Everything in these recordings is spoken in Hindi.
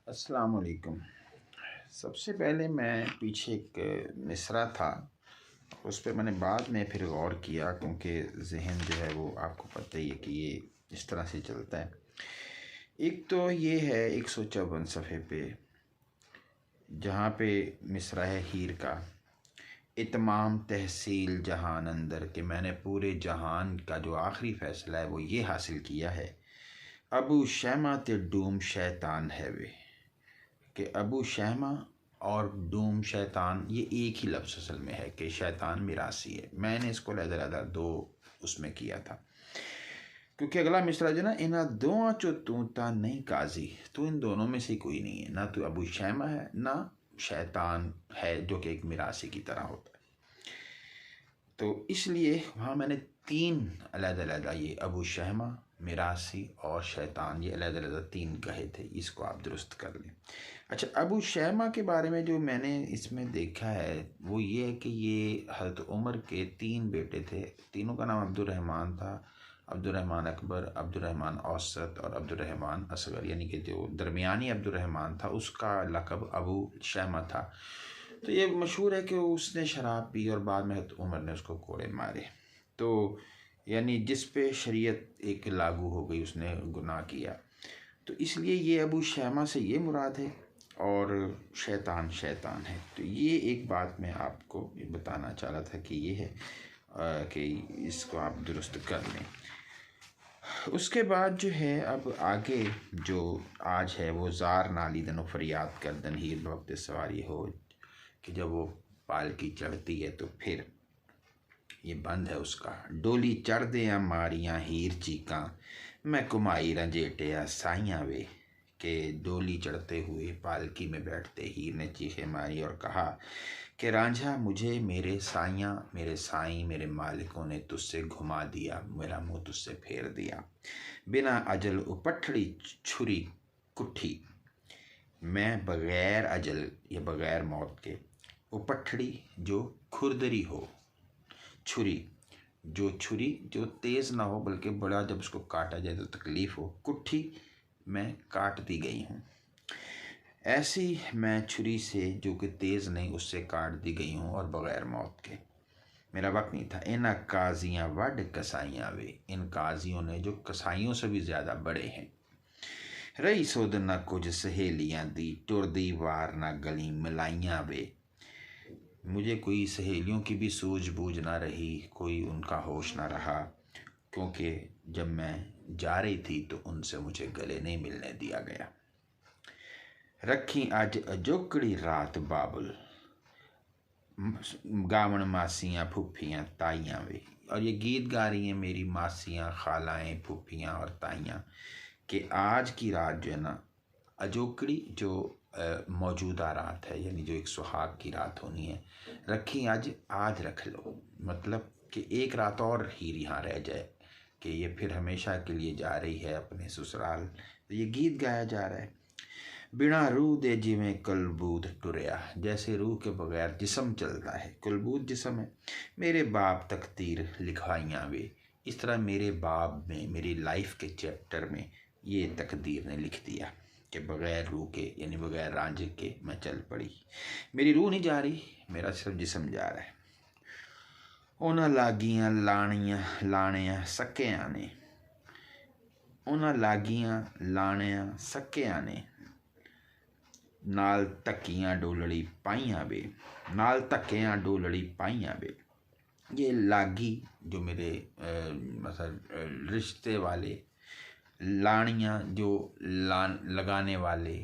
अस्सलाम वालेकुम। सबसे पहले मैं पीछे एक मिसरा था, उस पर मैंने बाद में फिर गौर किया, क्योंकि जहन जो है वो आपको पता ही है कि ये इस तरह से चलता है। एक तो ये है 154 सफ़े पे, जहाँ पे मिसरा है हीर का, इतमाम तहसील जहान अंदर के मैंने पूरे जहान का जो आखिरी फ़ैसला है वो ये हासिल किया है। अबू शैमा ते डूम शैतान है वे, कि अबू शहमा और डूम शैतान ये एक ही लफ्ज़ असल में है कि शैतान मिरासी है। मैंने इसको लहदा दो उसमें किया था, क्योंकि अगला मिसरा जो ना, इना दोआ चो तू ता नहीं काजी, तू इन दोनों में से कोई नहीं है, ना तू अबू शहमा है ना शैतान है, जो कि एक मिरासी की तरह होता है। तो इसलिए वहाँ मैंने तीन अलग-अलग ये अबू शहमा, मिरासी और शैतान, ये अलग-अलग तीन कहे थे। इसको आप दुरुस्त कर लें। अच्छा, अबू शैमा के बारे में जो मैंने इसमें देखा है वो ये है कि ये हज़रत उमर के तीन बेटे थे। तीनों का नाम अब्दुर्रहमान था। अब्दुर्रहमान अकबर, अब्दुर्रहमान औसत और अब्दुर्रहमान असगर, यानी कि जो दरमियानी अब्दुर्रहमान था उसका लक़ब अबू शैमा था। तो ये मशहूर है कि उसने शराब पी और बाद में हज़रत उमर ने उसको कोड़े मारे। तो यानी जिस पे शरीयत एक लागू हो गई उसने गुनाह किया, तो इसलिए ये अबू शैमा से ये मुराद है और शैतान शैतान है। तो ये एक बात मैं आपको बताना चाह रहा था कि ये है कि इसको आप दुरुस्त कर लें। उसके बाद जो है, अब आगे जो आज है वो ज़ार नाली दनो फरियाद कर दन हीर वक्त सवारी हो, कि जब वो पालकी चढ़ती है तो फिर ये बंद है उसका। डोली चढ़ दे मारियाँ हीर चीका, मैं कुमाई रंजेटिया साइयाँ वे, के डोली चढ़ते हुए पालकी में बैठते हीर ने चीखें मारी और कहा कि रांझा, मुझे मेरे साइयाँ, मेरे साईं, मेरे मालिकों ने तुझसे घुमा दिया, मेरा मुँह तुझसे फेर दिया। बिना अजल उपठड़ी छुरी कुट्ठी, मैं बग़ैर अजल या बग़ैर मौत के, उपठड़ी जो खुरदरी हो, छुरी जो तेज़ ना हो बल्कि बड़ा जब उसको काटा जाए तो तकलीफ़ हो, कुट्ठी मैं काट दी गई हूँ, ऐसी मैं छुरी से जो कि तेज़ नहीं उससे काट दी गई हूँ और बग़ैर मौत के। मेरा वक्त नहीं था। इन काजियाँ वड कसाइयाँ वे, इन काजियों ने जो कसाइयों से भी ज़्यादा बड़े हैं। रही सोद न कुछ सहेलियाँ दी, टुरदी वार न गली मिलाइयाँ वे, मुझे कोई सहेलियों की भी सूझबूझ ना रही, कोई उनका होश ना रहा, क्योंकि जब मैं जा रही थी तो उनसे मुझे गले नहीं मिलने दिया गया। रखी अज अजोकड़ी रात बाबुल, गावन मासियाँ फूफियाँ ताइयाँ वे, और ये गीत गा रही हैं मेरी मासियाँ, खालाएँ, फूफियाँ और ताइयाँ, कि आज की रात जो है ना, अजोकड़ी जो मौजूदा रात है, यानी जो एक सुहाग की रात होनी है, रखी आज रख लो, मतलब कि एक रात और हीर यहाँ रह जाए, कि ये फिर हमेशा के लिए जा रही है अपने ससुराल। तो ये गीत गाया जा रहा है। बिना रूह दे जिमें कुलबूत टुरया, जैसे रूह के बगैर जिस्म चलता है, कुलबूत जिस्म है, मेरे बाप तकदीर लिखवाइयाँ वे, इस तरह मेरे बाप में, मेरी लाइफ के चैप्टर में ये तकदीर ने लिख दिया कि बग़ैर रूह के, यानी बग़ैर रांझे के मैं चल पड़ी। मेरी रूह नहीं जा रही, मेरा सिर्फ जिस्म जा रहा है। उन्हां लागियां लाणियां लाणियां सक्कियां ने, उन्हां लागियां लाणियां सक्कियां ने, नाल धक्कियां डोलड़ी पाइयां वे, नाल धक्कियां डोलड़ी पाइयां वे। ये लागी जो मेरे मतलब रिश्ते वाले, लाणियाँ जो लगाने वाले,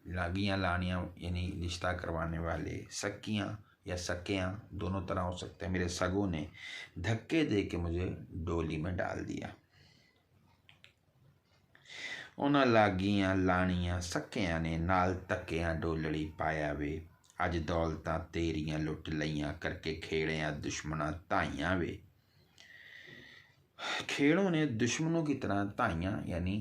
लागियाँ लाणियाँ यानी रिश्ता करवाने वाले, सक्कियाँ या सक्कियाँ दोनों तरह हो सकते हैं, मेरे सगों ने धक्के दे के मुझे डोली में डाल दिया। उन्हां लागियां लाणियां सक्कियां ने, नाल धक्कियां डोलड़ी पाया वे, अज दौलतां तेरियां लुट लइयां, करके खेड़ियां दुश्मना धाइयां वे। खेड़ों ने दुश्मनों की तरह धाइयाँ यानी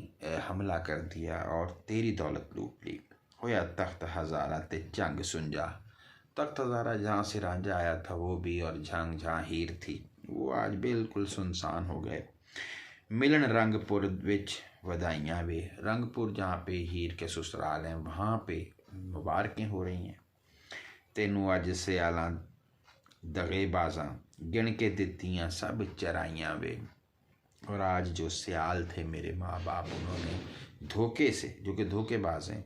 हमला कर दिया और तेरी दौलत लूट ली। होया तख्त हज़ारा ते जंग सुंजा, तख्त हज़ारा जहाँ से रांझा आया था वो भी, और जंग जहाँ हीर थी वो आज बिल्कुल सुनसान हो गए। मिलन रंगपुर विच वधाइयाँ वे। रंगपुर जहाँ पे हीर के ससुराल हैं वहाँ पे मुबारकें हो रही हैं। तेनू अज सियालां दगेबाजां गिन के दित्तियां सब चराइयाँ वे। और आज जो सियाल थे मेरे माँ बाप, उन्होंने धोखे से, जो कि धोखेबाज हैं,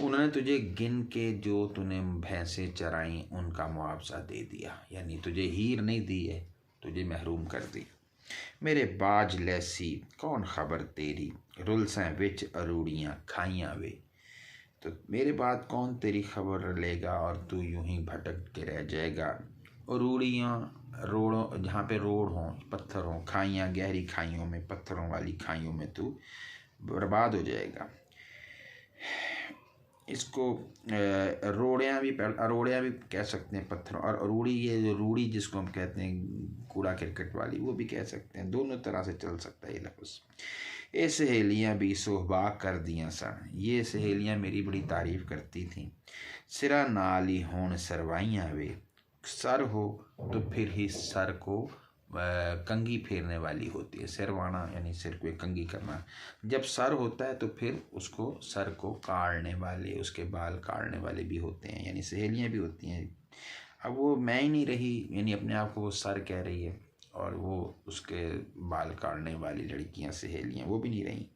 उन्होंने तुझे गिन के जो तूने भैंसें चराई उनका मुआवजा दे दिया, यानी तुझे हीर नहीं दी है, तुझे महरूम कर दिया। मेरे बाज लैसी कौन खबर तेरी, रुलसें विच अरूड़ियाँ खाइयाँ वे। तो मेरे बाद कौन तेरी खबर लेगा और तू यूं ही भटक के रह जाएगा। अरूड़ियाँ, रोड़ों, जहाँ पे रोड हों, पत्थर हों, खाइयाँ, गहरी खाइयों में, पत्थरों वाली खाइयों में तू बर्बाद हो जाएगा। इसको अरोड़ियाँ भी कह सकते हैं पत्थरों, और अरूड़ी, ये जो रूड़ी जिसको हम कहते हैं कूड़ा क्रिकेट वाली, वो भी कह सकते हैं। दोनों तरह से चल सकता है ये लफ्ज़। ये सहेलियाँ भी सोहबा कर दियाँ सन, ये सहेलियाँ मेरी बड़ी तारीफ़ करती थीं। सिरा नाल ही होण सरवाइयाँ वे, सर हो तो फिर ही सर को कंघी फेरने वाली होती है। सिरवाना यानी सिर को कंघी करना। जब सर होता है तो फिर उसको, सर को काटने वाले, उसके बाल काटने वाले भी होते हैं, यानी सहेलियाँ भी होती हैं। अब वो मैं ही नहीं रही, यानी अपने आप को वो सर कह रही है, और वो उसके बाल काटने वाली लड़कियां सहेलियां वो भी नहीं रही।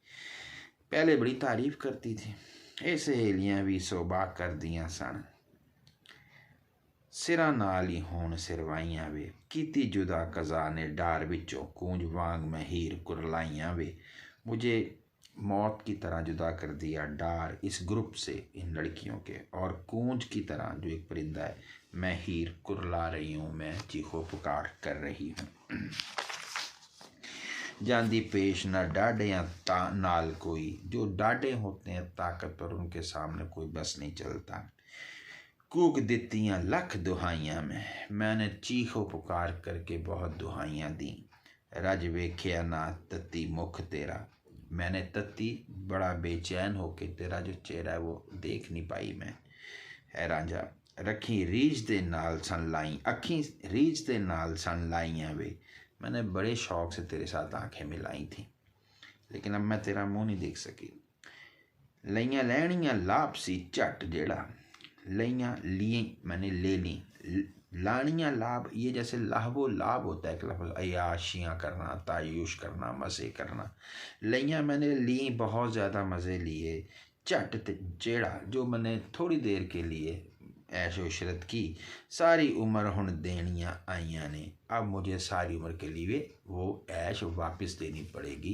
पहले बड़ी तारीफ करती थी। ये सहेलियां भी सोबा कर दियां सन, सिरा नाल ही होण सिरवाइयां वे। कीती जुदा कज़ा ने डार विचों, कूंज वांग मैं हीर कुरलाइयां वे। मुझे मौत की तरह जुदा कर दिया डार इस ग्रुप से, इन लड़कियों के, और कूंज की तरह जो एक परिंदा है, मैं हीर कुरला रही हूँ, मैं चीखो पुकार कर रही हूँ। जांदी पेश न डाढ़ियाँ नाल कोई, जो डाढ़े होते हैं ताकतवर, उनके सामने कोई बस नहीं चलता। कूक दित्तियाँ लख दुहाइयाँ मैंने चीखो पुकार करके बहुत दुहाइयाँ दी। रज वेख्या ना तत्ती मुख तेरा, मैंने तत्ती बड़ा बेचैन होके तेरा जो चेहरा है वो देख नहीं पाई मैं। है रांझा रखी रीझ दे नाल सन लाई, अखी रीझ दे नाल सन लाइयाँ वे। मैंने बड़े शौक से तेरे साथ आंखें मिलाई थी, लेकिन अब मैं तेरा मुंह नहीं देख सकी। लइयां लैनियां लापसी झट जेड़ा, लइयां ली मैंने ले ली, लानियाँ लाभ, ये जैसे लाभो लाभ होता है, एक लफ्ज़, अयाशियाँ करना, तायुश करना, मज़े करना। लइयां मैंने ली, बहुत ज़्यादा मज़े लिए। झट जेड़ा, जो मैंने थोड़ी देर के लिए ऐशो इशरत की। सारी उम्र हुण देनियाँ आइयां ने, अब मुझे सारी उम्र के लिए वो ऐश वापस देनी पड़ेगी।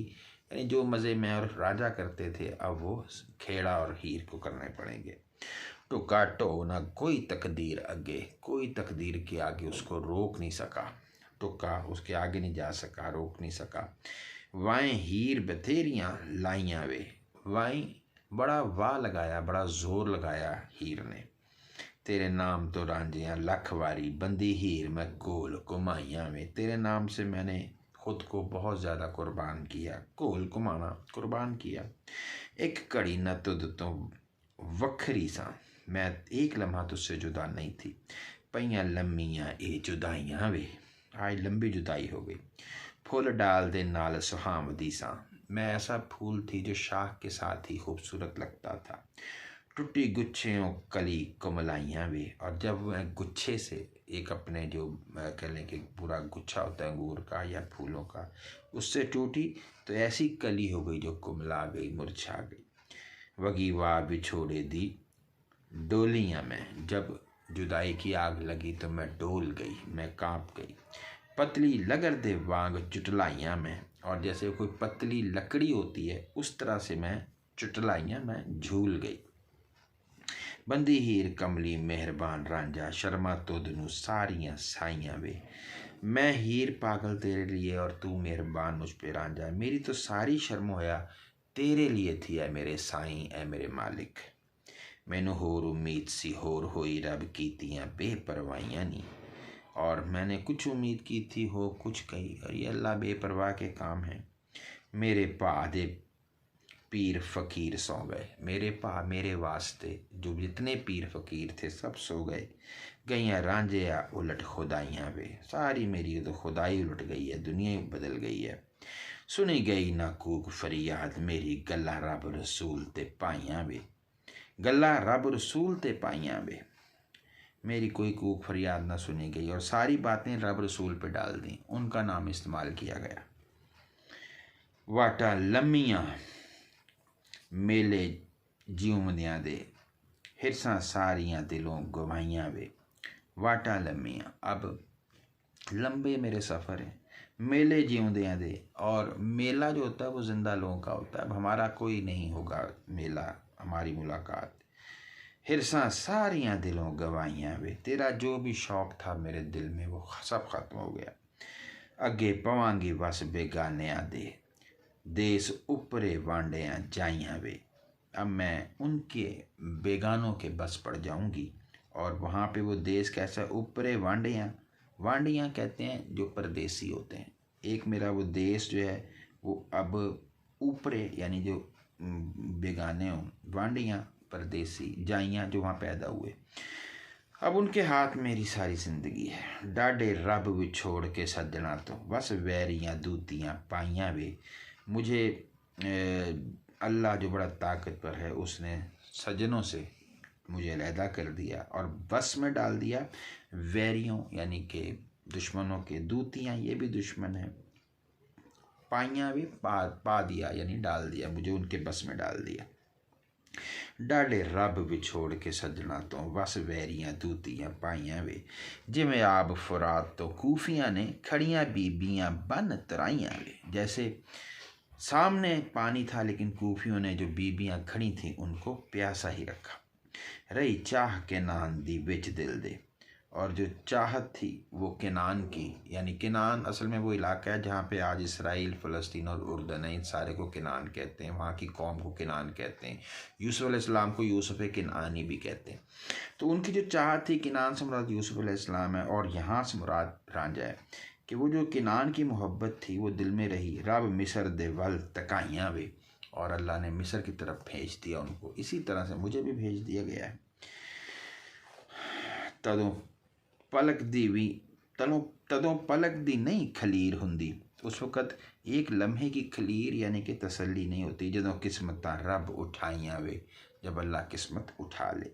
यानी जो मज़े मैं और राजा करते थे, अब वो खेड़ा और हीर को करने पड़ेंगे। टुका टो ना कोई तकदीर अगे, कोई तकदीर के आगे उसको रोक नहीं सका। टुका उसके आगे नहीं जा सका, रोक नहीं सका। वाएं हीर बथेरियाँ लाइयाँ वे, वाएं बड़ा वाह लगाया, बड़ा जोर लगाया हीर ने। तेरे नाम तो रांझियाँ लख वारी, बंदी हीर मैं गोल घुमाइयाँ वे। तेरे नाम से मैंने खुद को बहुत ज़्यादा कुर्बान किया, गोल घुमाना कुर्बान किया। एक घड़ी न तुद तो वखरी सा, मैं एक लम्हा तुझसे जुदा नहीं थी। पईयां लम्मियां ये जुदाइयां वे, आज लंबी जुदाई हो गई। फुल डाल दे नाल सुहावदी सा, मैं ऐसा फूल थी जो शाख के साथ ही खूबसूरत लगता था। टूटी गुच्छेों कली कमलाइयाँ वे, और जब वह गुच्छे से एक अपने जो कह लें कि पूरा गुच्छा होता है अंगूर का या फूलों का, उससे टूटी तो ऐसी कली हो गई जो कुमला गई, मुरझा गई। वगी वाह बिछोड़े दी डोलियाँ में, जब जुदाई की आग लगी तो मैं डोल गई, मैं कांप गई। पतली लगड़ दे वांग चुटलाइयाँ में, और जैसे कोई पतली लकड़ी होती है उस तरह से मैं चुटलाइयाँ मैं झूल गई। बंदी हीर कमली मेहरबान रांझा, शर्मा तुदनू सारियाँ साइयाँ वे। मैं हीर पागल तेरे लिए और तू मेहरबान मुझ पे रांझा, मेरी तो सारी शर्म होया तेरे लिए थी ऐ मेरे साईं, ऐ मेरे मालिक। मैनू होर उम्मीद सी होर होई, रब कीतियां बेपरवाहियां नी, और मैंने कुछ उम्मीद की थी हो कुछ कही, और ये अल्लाह बेपरवाह के काम है। मेरे भा दे पीर फ़कीर सो गए, मेरे भा मेरे वास्ते जो जितने पीर फ़कीर थे सब सो गए। गईयाँ रांझिया उलट खुदाइयाँ वे, सारी मेरी तो खुदाई उलट गई है, दुनिया ही बदल गई है। सुनी गई ना कूक फरियाद मेरी गल्ला रब रसूल ते पाइयां वे, गल्ला रब रसूल ते पाइयां वे। मेरी कोई कूक फरियाद ना सुनी गई और सारी बातें रब रसूल पे डाल दी, उनका नाम इस्तेमाल किया गया। वाटा लम्मियां मेले जिउमदियां दे, हिरसां सारियां दिलों गवाइयां वे। वाटा लम्मियां, अब लंबे मेरे सफ़र हैं, मेले जिउंदियां दे, और मेला जो होता है वो ज़िंदा लोगों का होता है। अब हमारा कोई नहीं होगा मेला, हमारी मुलाकात। हिरसां सारियां दिलों गवाइयां वे, तेरा जो भी शौक़ था मेरे दिल में वो सब ख़त्म हो गया। अगे पवांगी बस बेगानियां दे, देस उपरे वांडियां जाइयां वे। अब मैं उनके बेगानों के बस पड़ जाऊंगी, और वहाँ पे वो देश कैसा, उपरे वांडियाँ, वांडियाँ कहते हैं जो परदेसी होते हैं। एक मेरा वो देश जो है वो अब ऊपरे यानी जो बेगाने हों, वांडियाँ परदेसी, जाइयाँ जो वहाँ पैदा हुए। अब उनके हाथ मेरी सारी ज़िंदगी है। डाडे रब विछोड़ के सज्जना तो बस वैरियाँ दूतियाँ पाइयाँ वे। मुझे अल्लाह जो बड़ा ताकतवर है उसने सज्जनों से मुझे अलहदा कर दिया और बस में डाल दिया वैरियों यानी कि दुश्मनों के। दूतियाँ ये भी दुश्मन है। पाइयाँ भी पा दिया यानी डाल दिया, मुझे उनके बस में डाल दिया। डाले रब विछोड़ के सजना तो बस वैरियाँ दूतियाँ पाइयाँ वे। जिमें आब फुरात तो कूफियाँ ने खड़ियाँ बीबियाँ बन तराइयाँ वे। जैसे सामने पानी था लेकिन कूफियों ने जो बीबियाँ खड़ी थीं उनको प्यासा ही रखा। रही चाह किनान दी विच दिल दे, और जो चाहत थी वो किनान की, यानी किनान असल में वो इलाका है जहाँ पे आज इसराइल, फ़लस्तीन और उर्दन है, इन सारे को किनान कहते हैं। वहाँ की कौम को किनान कहते हैं। यूसुफ अलैहिस्सलाम को यूसुफ किनानी भी कहते हैं। तो उनकी जो चाहत थी, किनान से मुराद यूसुफ अलैहिस्सलाम है और यहाँ से मुराद रांझा है, कि वो जो किनान की मोहब्बत थी वो दिल में रही। रब मिस्र दे वल तकाइयाँ वे, और अल्लाह ने मिस्र की तरफ भेज दिया उनको। इसी तरह से मुझे भी भेज दिया गया है। तदों पलक दी भी तदों पलक दी नहीं खलीर हुंदी। उस वक़्त एक लम्हे की खलीर यानी कि तसल्ली नहीं होती जदों किस्मतां रब उठाइयां वे, जब अल्लाह किस्मत उठा ले।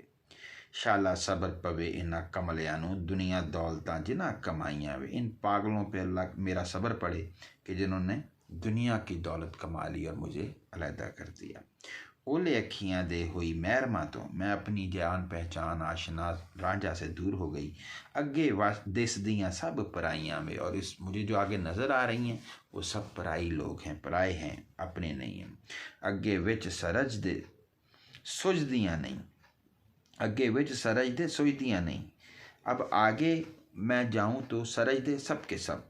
शाला सबर पवे इन्ना कमलियां नूं दुनिया दौलतां जिन्हां कमाइयां वे। इन पागलों पे अल्लाह मेरा सबर पड़े कि जिन्होंने दुनिया की दौलत कमा ली और मुझे अलहदा कर दिया। ओले अखियाँ दे हुई महरमा तो मैं अपनी जान पहचान आशना रांझा से दूर हो गई। अगे दिस दियाँ सब पराइयाँ में, और इस मुझे जो आगे नज़र आ रही हैं वो सब पराई लोग हैं, पराए हैं, अपने नहीं हैं। अगे विच सरज दे सुझदियाँ नहीं, अगे विच सरज दे सुझदियाँ नहीं। अब आगे मैं जाऊँ तो सरज दे सब के सब,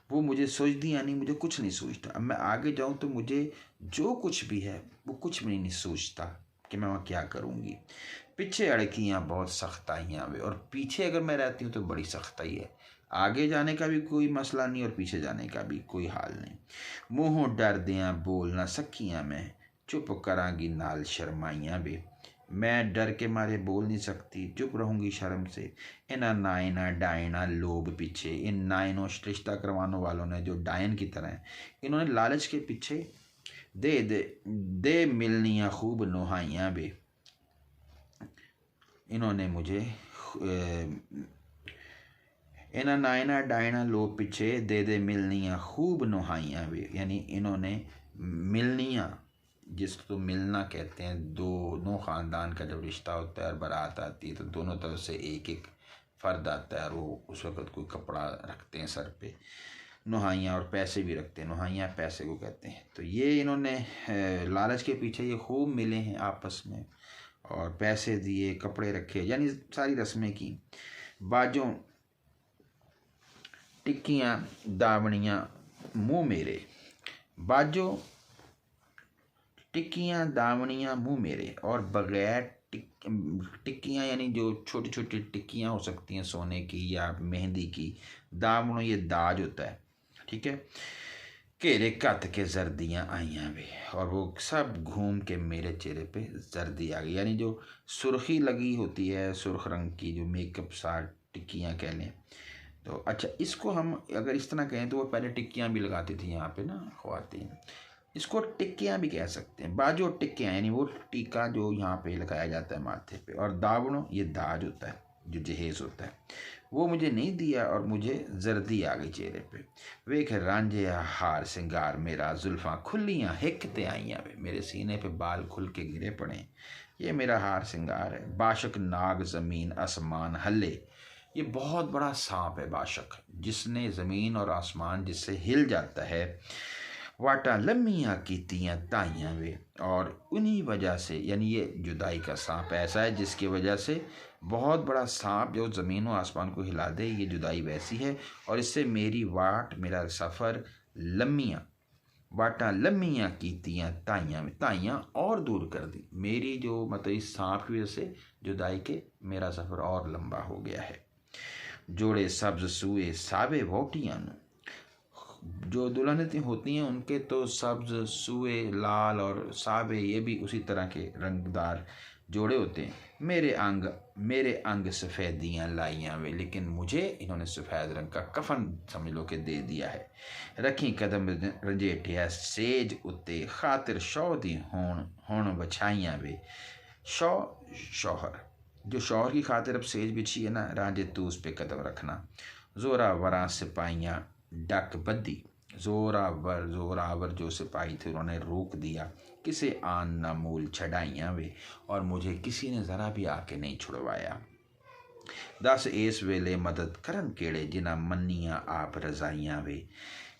वो मुझे सूझदियाँ नहीं, मुझे कुछ नहीं सूझता। अब मैं आगे जाऊँ तो मुझे जो कुछ भी है वो कुछ भी नहीं सूझता कि मैं वहाँ क्या करूँगी। पीछे अड़कियाँ बहुत सख्ताइयाँ वे, और पीछे अगर मैं रहती हूँ तो बड़ी सख्ताई है। आगे जाने का भी कोई मसला नहीं और पीछे जाने का भी कोई हाल नहीं। मुँहों डर दियाँ बोल ना सकियाँ मैं, चुप करांगी नाल शर्माइयाँ वे। मैं डर के मारे बोल नहीं सकती, चुप रहूँगी शर्म से। इना नाइना डायना लोभ पीछे, इन नाइनों रिश्ता करवाने वालों ने जो डायन की तरह हैं, इन्होंने लालच के पीछे दे दे दे मिलनियाँ खूब नुहाइयाँ वे। इन्होंने मुझे इना नाइना डायना लोभ पीछे दे मिलनियाँ खूब नुहाइयाँ वे, यानी इन्होंने मिलनियाँ, जिसको मिलना कहते हैं, दोनों ख़ानदान का जब रिश्ता होता है और बारात आती है तो दोनों तरफ से एक एक फ़र्द आता है और वो उस वक़्त कोई कपड़ा रखते हैं सर पे, नुहाइयाँ, और पैसे भी रखते हैं, नुहाइयाँ पैसे को कहते हैं। तो ये इन्होंने लालच के पीछे ये खूब मिले हैं आपस में, और पैसे दिए, कपड़े रखे, यानी सारी रस्में की। बाजों टिक्कियाँ दावनियाँ मुँह मेरे, बाजों टिक्कियाँ दावनियाँ मुँह मेरे, और बग़ैर टिक्कियाँ यानी जो छोटी छोटी टिक्कियाँ हो सकती हैं सोने की या मेहंदी की। दावनों ये दाज होता है, ठीक है। घेरे कत के जर्दियाँ आइयाँ वे, और वो सब घूम के मेरे चेहरे पे जर्दी आ गई, यानी जो सुर्खी लगी होती है, सुर्ख रंग की जो मेकअप सा टिक्कियाँ कह लें, तो अच्छा, इसको हम अगर इस तरह कहें तो वो पहले टिक्कियाँ भी लगाती थी यहाँ पे ना ख्वातीन, इसको टिक्कियाँ भी कह सकते हैं। बाजो टिक्कियाँ यानी वो टीका जो यहाँ पे लगाया जाता है माथे पे। और दावणो ये दाज होता है, जो जहेज होता है। वो मुझे नहीं दिया और मुझे जर्दी आ गई चेहरे पे। वेख रांझे हार सिंगार मेरा, जुल्फां खुलियाँ हिकते आइयाँ वे, मेरे सीने पे बाल खुल के गिरे पड़े, ये मेरा हार सिंगार है। बाशक नाग ज़मीन आसमान हल्ले, ये बहुत बड़ा सांप है बाशक, जिसने ज़मीन और आसमान जिससे हिल जाता है। वाटा लम्मियाँ कीतियाँ ताइयाँ वे, और उन्हीं वजह से, यानी ये जुदाई का सांप ऐसा है जिसकी वजह से बहुत बड़ा सांप जो ज़मीन और आसमान को हिला दे, ये जुदाई वैसी है। और इससे मेरी वाट, मेरा सफ़र लम्मियाँ, वाटा लम्मियाँ कीतियाँ ताइयाँ में, ताइयाँ और दूर कर दी। मेरी जो मतलब इस सांप की वजह से जुदाई के मेरा सफ़र और लंबा हो गया है। जोड़े सब्ज सूए सावे वोटियाँ, जो दुल्हन होती हैं उनके तो सब्ज सूए लाल और सावे ये भी उसी तरह के रंगदार जोड़े होते हैं। मेरे अंग सफ़ेदियाँ लाइयाँ वे, लेकिन मुझे इन्होंने सफ़ेद रंग का कफन समझ लो के दे दिया है। रखी कदम रंजेठिया सेज उत्ते, खातिर शौ दी होण बछाइयाँ वे। शौहर, जो शौहर की खातिर अब सेज बिछी है ना, रांझे तू उस पे कदम रखना। जोरा वरा सिपाहियाँ डक बद्दी, जोरावर जो सिपाही थे उन्होंने रोक दिया। किसे आन न मूल छड़ाइयाँ वे, और मुझे किसी ने ज़रा भी आके नहीं छुड़वाया। दस इस वेले मदद करन केड़े, जिना मन्नियाँ आप रजाइयाँ वे।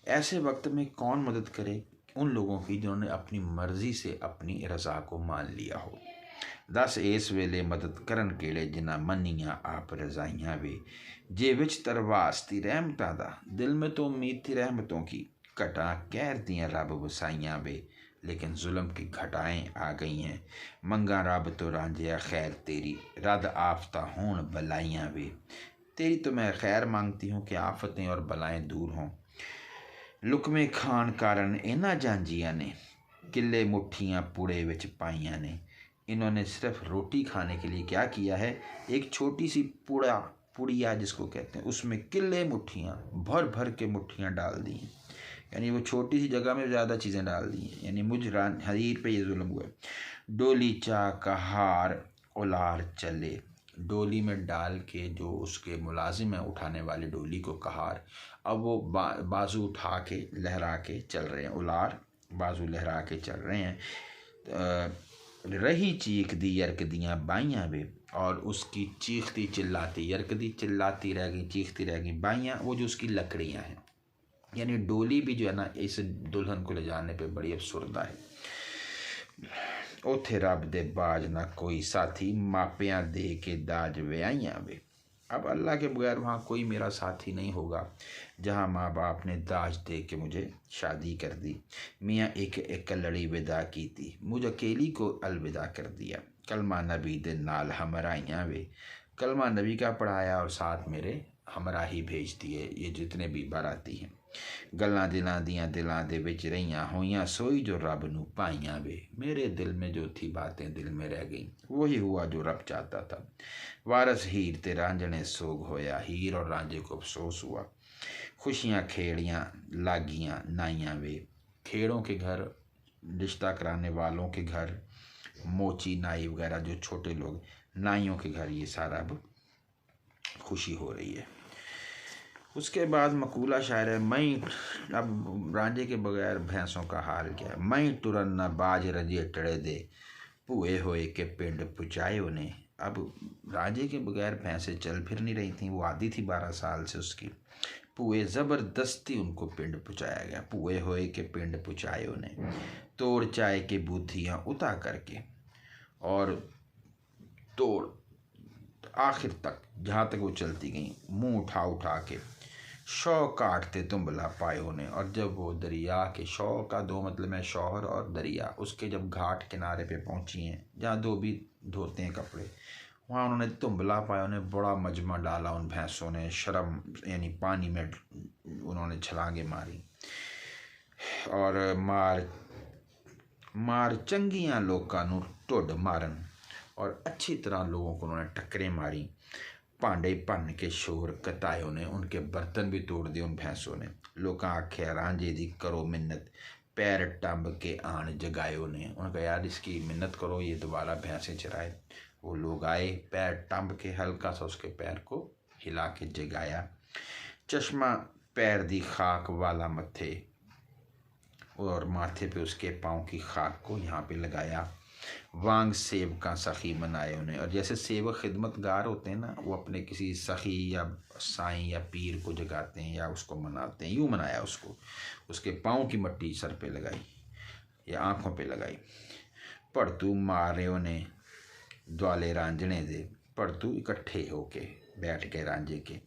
ऐसे वक्त में कौन मदद करे उन लोगों की जिन्होंने अपनी मर्जी से अपनी रज़ा को मान लिया हो। दस इस वेले मदद करन केड़े, जिना मन्नियाँ आप रजाइयाँ वे। जे विच तरवास थी रहमतां दा, दिल में तो उम्मीद थी रहमतों की, घटा कहर दियाँ रब वसाइयाँ वे, लेकिन जुल्म की घटाएं आ गई हैं। मंगा रब तो रांझिया खैर तेरी, रद आफता होण बलाइयाँ वे। तेरी तो मैं खैर मांगती हूँ कि आफतें और बलाएं दूर हों। लुकमे खान कारण इन्हां जांजिया ने, किले मुट्ठियाँ पुड़े विच पाइयाँ ने। इन्होंने सिर्फ रोटी खाने के लिए क्या किया है, एक छोटी सी पुड़िया जिसको कहते हैं, उसमें किले मुट्ठियाँ भर भर के मुट्ठियाँ डाल दी हैं। यानी वो छोटी सी जगह में ज़्यादा चीज़ें डाल दी हैं, यानी मुझ हरीर पे ये जुल्म हुआ। डोली चा कहार उलार चले, डोली में डाल के जो उसके मुलाजिम है उठाने वाले डोली को कहार, अब वो बाजू उठा के लहरा के चल रहे हैं, उलार बाजू लहरा के चल रहे हैं। रही चीख दी यरक दियाँ बाइयाँ वे, और उसकी चीखती चिल्लाती, यरकदी चिल्लाती रह गई, चीखती रह गई, बाइयाँ वो जो उसकी लकड़ियाँ हैं। यानी डोली भी जो है ना, इस दुल्हन को ले जाने पे बड़ी अफसुरदा है। उथे रब दे बाज ना कोई साथी, मापियाँ दे के दाज व्याइयाँ वे। अब अल्लाह के बगैर वहाँ कोई मेरा साथी नहीं होगा, जहाँ माँ बाप ने दाज दे के मुझे शादी कर दी। मियाँ एक एक लड़ी विदा की थी, मुझ अकेली को अलविदा कर दिया। कलमा नबी दे नाल हमराइयाँ वे, कलमा नबी का पढ़ाया और साथ मेरे हमरा ही भेज दिए ये जितने भी बाराती हैं। गल्लां दिलां दे विच रहियां होइयां, सोई जो रब नू पाइयां वे। मेरे दिल में जो थी बातें दिल में रह गईं, वही हुआ जो रब चाहता था। वारस हीर ते रांझने सोग होया, हीर और रांझे को अफसोस हुआ। खुशियाँ खेड़ियाँ लागियाँ नाइयाँ वे, खेड़ों के घर, रिश्ता कराने वालों के घर, मोची नाई वगैरह जो छोटे लोग, नाइयों के घर, ये सारा अब खुशी हो रही है। उसके बाद मकूला शायर है, मई, अब रांझे के बगैर भैंसों का हाल क्या है। मई टुरन न बाज रजे टड़े दे, भूए होए के पिंड पुचाए उन्हें। अब रांझे के बगैर भैंसें चल फिर नहीं रही थी, वो आदी थी 12 साल से उसकी। भूए ज़बरदस्ती उनको पिंड पुचाया गया, भूए होए के पिंड पुचाए उन्हें। तोड़ चाय के बूथियाँ उता करके, और तोड़ आखिर तक जहाँ तक वो चलती गई, मुंह उठा उठा के शौ काटते तुम्बला पायो ने। और जब वो दरिया के, शौ का दो मतलब है शौहर और दरिया, उसके जब घाट किनारे पे पहुंची हैं जहाँ धोबी धोते हैं कपड़े, वहाँ उन्होंने तुम्बला पायो ने बड़ा मजमा डाला उन भैंसों ने, शर्म यानी पानी में उन्होंने छलांगे मारी। और मार चंगियां लोकां नूं ढुड मारन, और अच्छी तरह लोगों को उन्होंने टक्करें मारी। भांडे भन्न के शोर कताए उन्हें, उनके बर्तन भी तोड़ दिए उन भैंसों ने। लोकां आख्या रांझे दी करो मिन्नत, पैर टंब के आन जगाए उन्हें। उन्होंने कहा यार इसकी मिन्नत करो, ये दोबारा भैंसें चराए। वो लोग आए, पैर टंब के हल्का सा उसके पैर को हिला के जगाया। चश्मा पैर दी खाक वाला मत्थे, और माथे पे उसके पाँव की खाक को यहाँ पे लगाया। वांग सेब का सखी मनाए उन्हें, और जैसे सेवक खिदमतगार होते हैं ना, वो अपने किसी सखी या साईं या पीर को जगाते हैं या उसको मनाते हैं, यूँ मनाया उसको। उसके पाँव की मट्टी सर पे लगाई या आँखों पे लगाई। पड़तू मारे उन्हें द्वाले रांझने दे, पड़तू इकट्ठे होके बैठ गए रांझे के।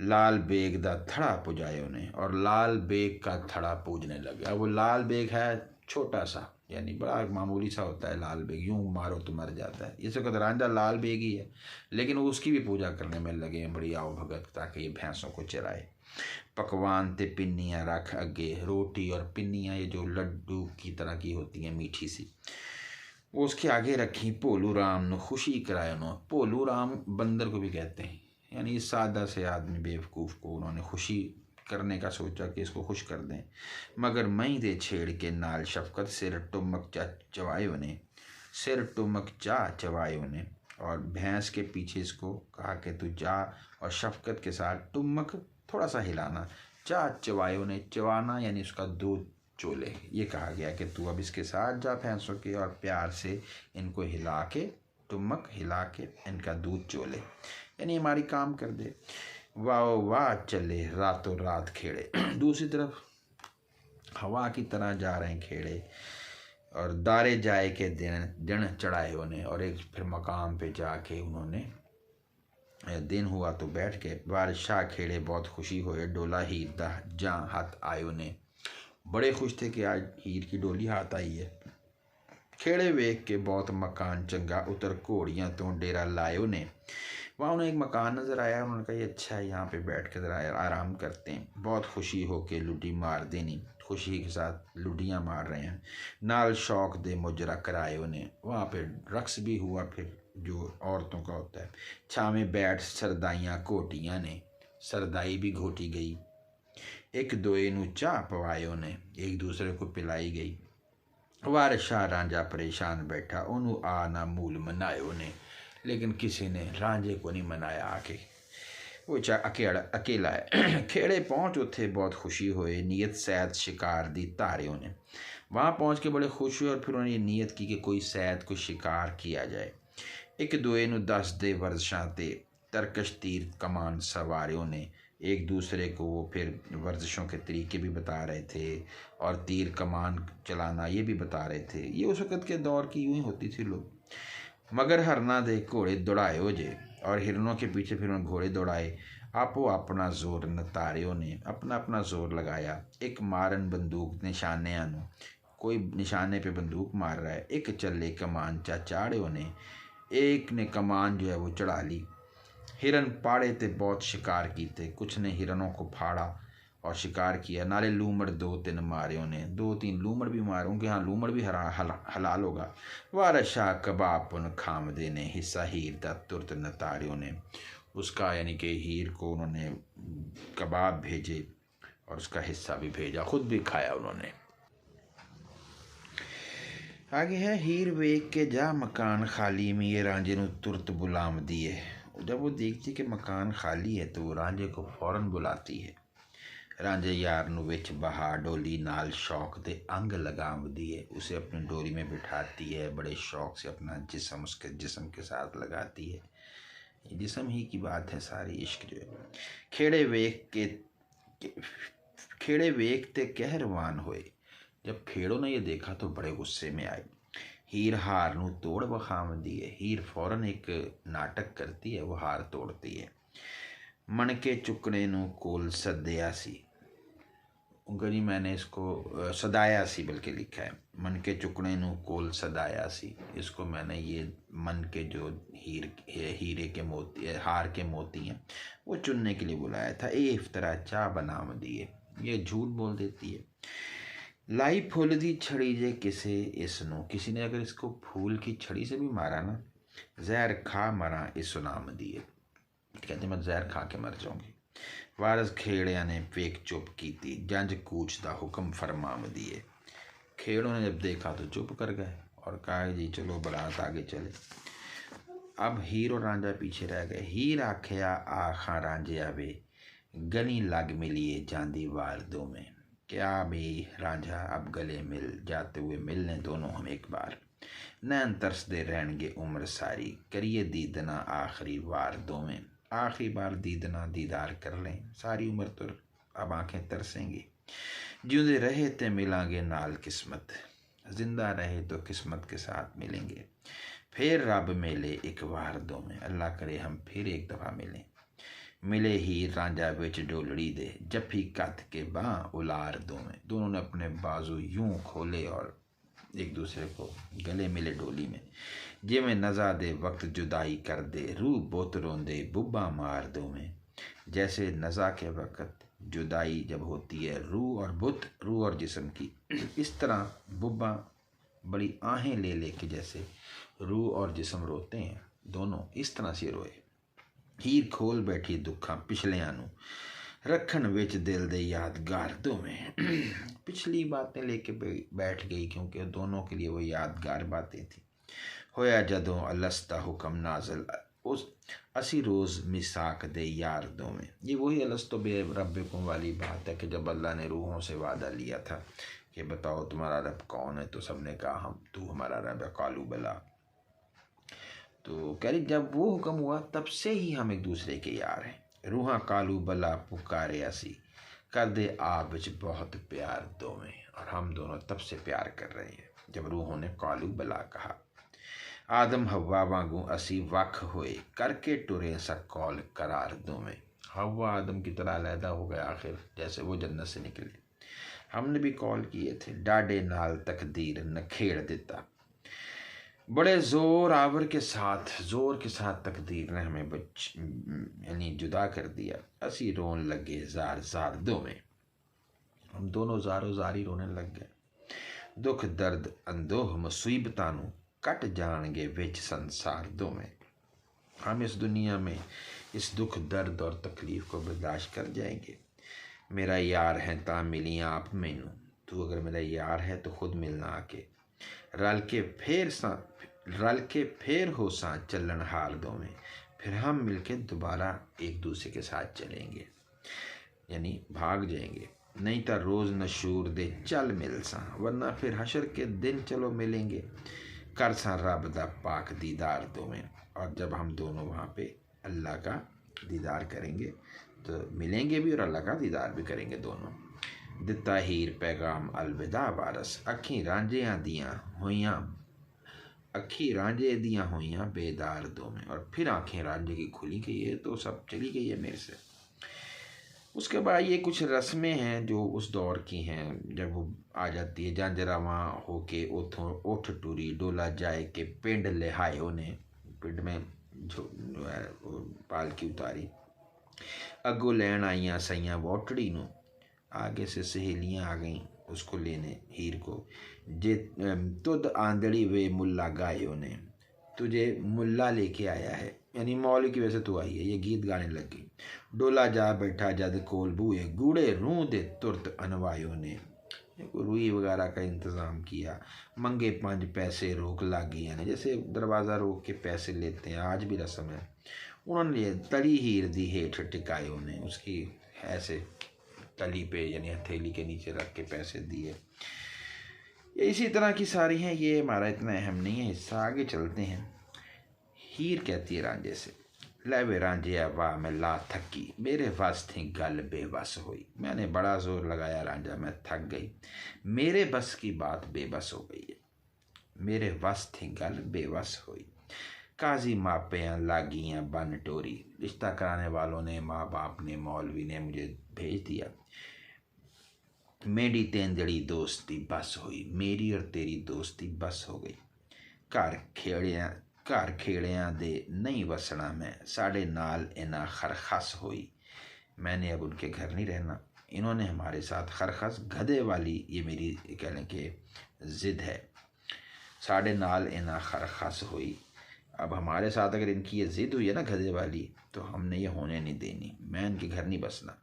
लाल बेग दा थड़ा पुजाए उन्हें, और लाल बेग का थड़ा पूजने लगे। अब वो लाल बेग है छोटा सा, यानी बड़ा मामूली सा होता है लाल बेग, यूँ मारो तो मर जाता है। इस वक्त रांझा लाल बेग ही है, लेकिन उसकी भी पूजा करने में लगे हैं बड़ी आओ भगत, ताकि ये भैंसों को चराए। पकवान ते पिन्नियाँ रख अगे, रोटी और पिन्नियाँ ये जो लड्डू की तरह की होती हैं मीठी सी, वो उसके आगे रखी। भोलू राम ने खुशी कराए उन्होंने। भोलू राम बंदर को भी कहते हैं, यानी इस सादा से आदमी बेवकूफ़ को उन्होंने खुशी करने का सोचा कि इसको खुश कर दें। मगर मई दे छेड़ के नाल शफकत, सिर टुमक चा चवाए उन्हें, सिर टुमक चा चवाए उन्हें। और भैंस के पीछे इसको कहा कि तू जा, और शफकत के साथ टुमक थोड़ा सा हिलाना, चा चवाए उन्हें, चवाना यानी उसका दूध चोले। ये कहा गया कि तू अब इसके साथ जा भैंसों के, और प्यार से इनको हिला के, टुमक हिला के इनका दूध चोले, यानी हमारी काम कर दे। वाह वाह चले रातों रात खेड़े। दूसरी तरफ हवा की तरह जा रहे हैं खेड़े, और दारे जाए के दिन दिन चढ़ाए उन्हें। और एक फिर मकाम पे जाके उन्होंने दिन हुआ तो बैठ के बादशाह खेड़े बहुत खुशी होए, डोला हीर दा जा हाथ आए उन्हें। बड़े खुश थे कि आज हीर की डोली हाथ आई है। खेड़े वेख के बहुत मकान चंगा, उतर घोड़ियाँ तो डेरा लाए उन्हें। वहाँ उन्हें एक मकान नज़र आया, उन्होंने कहा ये अच्छा है, यहाँ पे बैठ के ज़रा आराम करते हैं। बहुत खुशी हो के लुडी मार देनी, खुशी के साथ लुडियाँ मार रहे हैं। नाल शौक दे मुजरा कराए उन्हें। वहाँ पे रक्स भी हुआ, फिर जो औरतों का होता है। छाँव बैठ सरदाइयाँ घोटियाँ ने, सरदाई भी घोटी गई। एक दोए नू चाह पवाए उन्हें, एक दूसरे को पिलाई गई। वारशाह रांझा परेशान बैठा, उन्हों आ ना मूल मनाए उन्हें, लेकिन किसी ने रांझे को नहीं मनाया आके, वो अकेला है। खेड़े पहुँच उथे बहुत खुशी होए, नीयत सैद शिकार दी धारे उन्हें। वहाँ पहुँच के बड़े खुश हुए, और फिर उन्होंने ये नीयत की कि कोई सैद को शिकार किया जाए। एक दोए नू दस दे वर्जिशां ते तरकश तीर कमान सवारियों ने। एक दूसरे को वो फिर वर्जिशों के तरीके भी बता रहे थे, और तीर कमान चलाना ये भी बता रहे थे। ये उस वक़्त के दौर की यूँ ही होती थी लोग। मगर हरना दे घोड़े दौड़ाए हो जे, और हिरनों के पीछे फिर उन्होंने घोड़े दौड़ाए। आपो अपना जोर नतारियों ने अपना अपना जोर लगाया। एक मारन बंदूक निशाने आनू, कोई निशाने पे बंदूक मार रहा है। एक चले कमान चाड़े ने, एक ने कमान जो है वो चढ़ा ली। हिरन पाड़े ते बहुत शिकार कीते, कुछ ने हिरनों को फाड़ा और शिकार किया। नाले लूमड़ दो तीन मारे उन्हें, दो तीन लूमड़ भी मारे, उनके यहाँ लूमड़ भी हलाल होगा। वारशाह कबाब पुन खाम देने, हिस्सा हीर दा तुरत नतारियों ने। उसका यानी कि हीर को उन्होंने कबाब भेजे, और उसका हिस्सा भी भेजा, खुद भी खाया उन्होंने। आगे है, हीर वेख के जा मकान खाली में, ये रांझे नू तुरत बुलाम दिए। जब वो देखती कि मकान खाली है तो वो रांझे को फौरन बुलाती है। रांझे यार नू विच बहा, डोली नाल शौक दे अंग लगाम दिए। उसे अपनी डोली में बिठाती है, बड़े शौक से अपना जिस्म उसके जिस्म के साथ लगाती है। ये जिस्म ही की बात है सारी, इश्क जो है। खेड़े वेखते कहरवान हुए। जब खेड़ों ने ये देखा तो बड़े गुस्से में आए। हीर हार नू तोड़ बखाम दिए। हीर फौरन एक नाटक करती है, वो हार तोड़ती है। मन के चुकने नू कोल सदया सी, उनकी मैंने इसको सदाया सी बल्कि लिखा है। मन के चुकने नू कोल सदाया सी, इसको मैंने ये मन के जो हीरे के मोती, हार के मोती हैं, वो चुनने के लिए बुलाया था। ए इफ्तरा चा बनाम दिए, ये झूठ बोल देती है। लाई फूल दी छड़ी जे किसे इसनों, किसी ने अगर इसको फूल की छड़ी से भी मारा ना, जहर खा मरा इस नाम दिए। कहते मैं जहर खा के मर जाऊँगी। वारस खेड़िया ने वेक चुप की थी, जंज कूच दा हुक्म फरमाम दिए। खेड़ों ने जब देखा तो चुप कर गए और कहा जी चलो बारात आगे चले। अब हीर और रांझा पीछे रह गए। हीर आख्या आखा रांझिया वे गली लग मिलिए जांदी वार दो में। क्या भी रांझा अब गले मिल जाते हुए मिलने दोनों हम एक बार। नैन तरसदे रहनगे उम्र सारी करिए दीदना आखिरी वार दो में। आखिरी बार दीदना दीदार कर लें, सारी उम्र तो अब आंखें तरसेंगी। जिंदे रहे ते मिलांगे नाल किस्मत, जिंदा रहे तो किस्मत के साथ मिलेंगे। फिर रब मिले एक बार दो में, अल्लाह करे हम फिर एक दफ़ा मिलें। मिले ही रांझा बिच डोलड़ी दे जफ्फी कत के बाँ उलार दो में। दोनों ने अपने बाजू यूं खोले और एक दूसरे को गले मिले डोली में। जिमें नज़ा दे वक्त जुदाई कर दे रूह बुत रोंदे बुब्बा मार दो में। जैसे नज़ा के वक्त जुदाई जब होती है रूह और बुत, रूह और जिस्म की, इस तरह बुब्बा बड़ी आहें ले ले के जैसे रूह और जिस्म रोते हैं, दोनों इस तरह से रोए। हीर खोल बैठी दुखा पिछलियां नू रखन विच दिल दे यादगार दोवें। पिछली बातें लेके बैठ गई क्योंकि दोनों के लिए वो यादगार बातें थी। होया जदों अलस्ता हुक्म नाजल उस असी रोज़ मिसाक दे यार दोवें। ये वही अलस्तो बे रब्बिकुम वाली बात है कि जब अल्लाह ने रूहों से वादा लिया था कि बताओ तुम्हारा रब कौन है, तो सबने कहा हम, तू हमारा रब है, कालू बला। तो कह रही जब वो हुक्म हुआ तब से ही हम एक दूसरे के यार हैं। रूहां कालू बला पुकारे असी कर दे आप विच बहुत प्यार दोवें। और हम दोनों तब से प्यार कर रहे हैं जब रूहों ने कालू बला कहा। आदम हवा वांगू असी वख होए करके टुरे सा कौल करार दोवें। हवा आदम की तरह अलहदा हो गया आखिर, जैसे वो जन्नत से निकले। हमने भी कॉल किए थे, डाडे नाल तकदीर न खेड़ दिता। बड़े जोर आवर के साथ तकदीर ने हमें यानी जुदा कर दिया। असी रोन लगे जार जार दोवें। हम दोनों जारो जारी रोने लग गए। दुख दर्द अंदोह मुसीबतां नू कट जाणगे विच संसार दोवें। हम इस दुनिया में इस दुख दर्द और तकलीफ को बर्दाश्त कर जाएंगे। मेरा यार है ता मिली आप मैनू, तू अगर मेरा यार है तो खुद मिलना आके। रल के फिर हो सा चलन हार दोवें। फिर हम मिलके दोबारा एक दूसरे के साथ चलेंगे, यानी भाग जाएंगे। नहीं तो रोज़ नशूर दे चल मिल सा, वरना फिर हशर के दिन चलो मिलेंगे। कर सा रब दा पाक दीदार दोवें। और जब हम दोनों वहाँ पे अल्लाह का दीदार करेंगे तो मिलेंगे भी और अल्लाह का दीदार भी करेंगे दोनों। दिता हीर पैगाम अलविदा वारस अखी रांझियां दियां होइयां बेदार दोवें। और फिर आंखें रांझे की खुली गई है तो सब चली गई है मेरे से। उसके बाद ये कुछ रस्में हैं जो उस दौर की हैं, जब वो आ जाती है जंजरावां होके उथों उठ टूरी डोला जाए के पिंड लिहाए। उन्हें पिंड में जो है पालकी उतारी। अगो लैन आइयां सैयां वोटड़ी नू, आगे से सहेलियां आ गईं उसको लेने हीर को। जे तुद आंदड़ी वे मुल्ला गाए उन्हें, तुझे मुल्ला लेके आया है, यानी मौल की वजह से तू आई है। ये गीत गाने लग गई। डोला जा बैठा जद कोल बूए गूढ़े रूह दे तुरत अनवायों ने। रुई वगैरह का इंतज़ाम किया। मंगे 5 पैसे रोक लागी, यानी जैसे दरवाज़ा रोक के पैसे लेते हैं, आज भी रस्म है। उन्होंने तली हीर दी हेठ टिकाए उन्हें, उसकी ऐसे तली पे यानी हथेली के नीचे रख के पैसे दिए। इसी तरह की सारी हैं। ये हमारा इतना अहम नहीं है हिस्सा, आगे चलते हैं। हीर कहती है रांझे से, लै रांझिया वाह मैं ला थकी मेरे बस थी गल बेबस हुई। मैंने बड़ा जोर लगाया रांझा, मैं थक गई, मेरे बस की बात बेबस हो गई है। मेरे बस थी गल बेबस हुई। काजी मापियाँ लागियाँ बन टोरी, रिश्ता कराने वालों ने, माँ बाप ने, मौलवी ने मुझे भेज दिया। मेरी तेंदड़ी दोस्ती बस हुई, मेरी और तेरी दोस्ती बस हो गई। घर खेड़ियां दे नहीं वसना मैं, साढ़े नाल इना खरखस हुई। मैंने अब उनके घर नहीं रहना, इन्होंने हमारे साथ खरखस गधे वाली ये मेरी कहने के ज़िद है। साढ़े नाल इना खरखस हुई अब हमारे साथ अगर इनकी ये ज़िद हुई है ना गधे वाली, तो हमने ये होने नहीं देनी। मैं इनके घर नहीं बसना।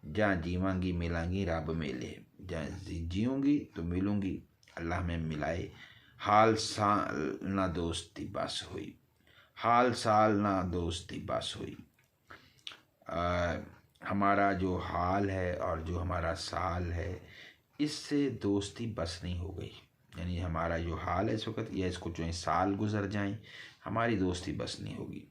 जहाँ जीवांगी मिलांगी रब मेले, जहाँ जीऊँगी तो मिलूँगी, अल्लाह में मिलाए। हाल साल ना दोस्ती बस हुई, हाल साल ना दोस्ती बस हुई। हमारा जो हाल है और जो हमारा साल है, इससे दोस्ती बस नहीं हो गई। यानी हमारा जो हाल है इस वक्त, या इसको जो साल गुजर जाएं, हमारी दोस्ती बस नहीं होगी।